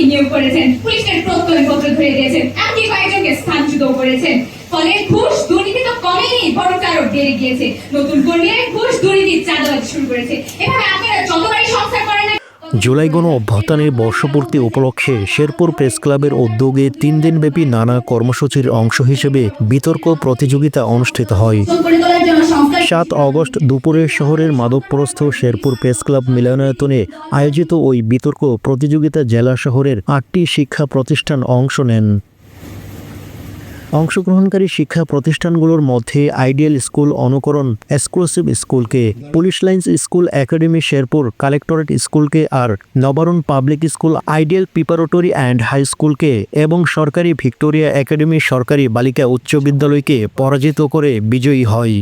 নিয়োগ করেছেন, পুলিশের প্রত্যয়নপত্র ধরে দিয়েছেন, এমনকি কয়েকজনকে স্থানচ্যুত করেছেন। ফলে ঘুষ দুর্নীতি তো কমেনি, বরং আরো বেড়ে গিয়েছে। নতুন কর্মীরা ঘুষ দুর্নীতি চাঁদাবাজি শুরু করেছে। এভাবে আপনারা যতবারই সংস্কার করেন না। জুলাই গণ অভ্যুত্থানের বর্ষপূর্তি উপলক্ষে শেরপুর প্রেস ক্লাবের উদ্যোগে 3 দিনব্যাপী নানা কর্মসূচির অংশ হিসেবে বিতর্ক প্রতিযোগিতা অনুষ্ঠিত হয়। 7 আগস্ট দুপুরে শহরের মাদকপ্রস্থ শেরপুর প্রেস ক্লাব মিলনায়তনে আয়োজিত ওই বিতর্ক প্রতিযোগিতা জেলা শহরের 8টি শিক্ষা প্রতিষ্ঠান অংশ নেন। অংশগ্রহণকারী শিক্ষা প্রতিষ্ঠানগুলোর মধ্যে আইডিয়াল স্কুল অনুকরণ এক্সক্লুসিভ স্কুলকে, police lines school academy Sherpur collectorate স্কুলকে আর Nabarun public school ideal preparatory and high স্কুলকে এবং সরকারি ভিক্টোরিয়া একাডেমি সরকারি বালিকা উচ্চ বিদ্যালয়কে পরাজিত করে বিজয়ী হয়।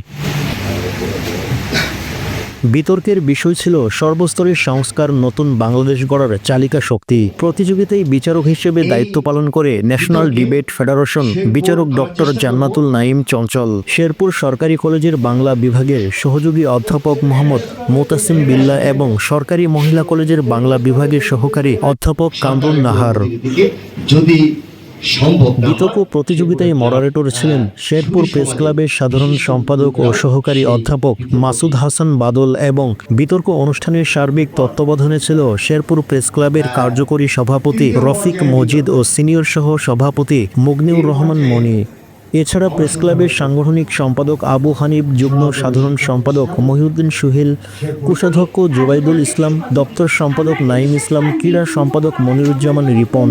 বিতর্কের বিষয় ছিল সর্বস্তরের সংস্কার, নতুন বাংলাদেশ গড়ার চালিকা শক্তি। প্রতিযোগিতায় বিচারক হিসেবে দায়িত্ব পালন করে ন্যাশনাল ডিবেট ফেডারেশন বিচারক ডক্টর জান্নাতুল নাঈম চঞ্চল, শেরপুর সরকারি কলেজের বাংলা বিভাগের সহযোগী অধ্যাপক মোহাম্মদ মোতাসিম বিল্লাহ এবং সরকারি মহিলা কলেজের বাংলা বিভাগের সহকারী অধ্যাপক কামরুন নাহার। বিতর্ক প্রতিযোগিতায় মডারেটর ছিলেন শেরপুর প্রেস ক্লাবের সাধারণ সম্পাদক ও সহকারী অধ্যাপক মাসুদ হাসান বাদল এবং বিতর্ক অনুষ্ঠানের সার্বিক তত্ত্বাবধানে ছিল শেরপুর প্রেস ক্লাবের কার্যকরী সভাপতি রফিক মজিদ ও সিনিয়র সহ সভাপতি মুগনিউর রহমান মনি। এছাড়া প্রেস ক্লাবের সাংগঠনিক সম্পাদক আবু হানিফ, যুগ্ম সাধারণ সম্পাদক মহিউদ্দিন সুহেল, কোষাধ্যক্ষ জুবাইদুল ইসলাম, দপ্তর সম্পাদক নাঈম ইসলাম, ক্রীড়া সম্পাদক মনিরুজ্জামান রিপন,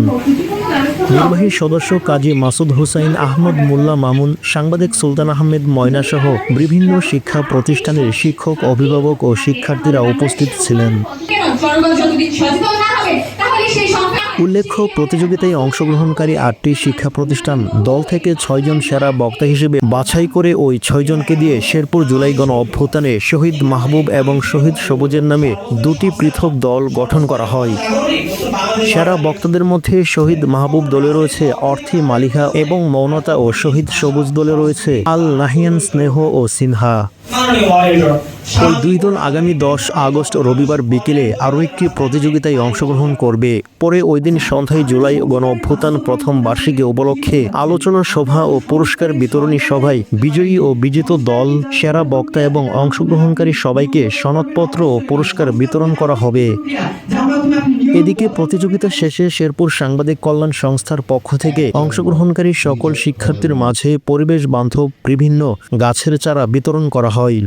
নির্বাহী সদস্য কাজী মাসুদ হুসাইন, আহমদ মোল্লা মামুন, সাংবাদিক সুলতান আহমেদ ময়না সহ বিভিন্ন শিক্ষা প্রতিষ্ঠানের শিক্ষক, অভিভাবক ও শিক্ষার্থীরা উপস্থিত ছিলেন। উল্লেখ্য, প্রতিযোগিতায় অংশগ্রহণকারী 8টি শিক্ষা প্রতিষ্ঠান দল থেকে 6 জন সেরা বক্তা হিসেবে বাছাই করে ওই 6 জনকে দিয়ে শেরপুর জুলাই গণ অভ্যুত্থানে শহীদ মাহবুব এবং শহীদ সবুজের নামে 2টি পৃথক দল গঠন করা হয়। সেরা বক্তাদের মধ্যে শহীদ মাহবুব দলে রয়েছে অর্থী মালিহা এবং মৌনতা ও শহীদ সবুজ দলে রয়েছে আল নাহিয়ান স্নেহ ও সিনহা। ওই 2 দল আগামী 10 আগস্ট রবিবার বিকেলে আরও একটি প্রতিযোগিতায় অংশগ্রহণ করবে। পরে ওই দিন সন্ধ্যায় জুলাই গণ অভ্যুত্থান প্রথম বার্ষিকী উপলক্ষে আলোচনা সভা ও পুরস্কার বিতরণী সভায় বিজয়ী ও বিজেতা দল, সেরা বক্তা এবং অংশগ্রহণকারী সবাইকে সনদপত্র ও পুরস্কার বিতরণ করা হবে। এদিকে প্রতিযোগিতা শেষে শেরপুর সাংবাদিক কল্যাণ সংস্থার পক্ষ থেকে অংশগ্রহণকারী সকল শিক্ষার্থীর মাঝে পরিবেশ বান্ধব বিভিন্ন গাছের চারা বিতরণ করা হয়।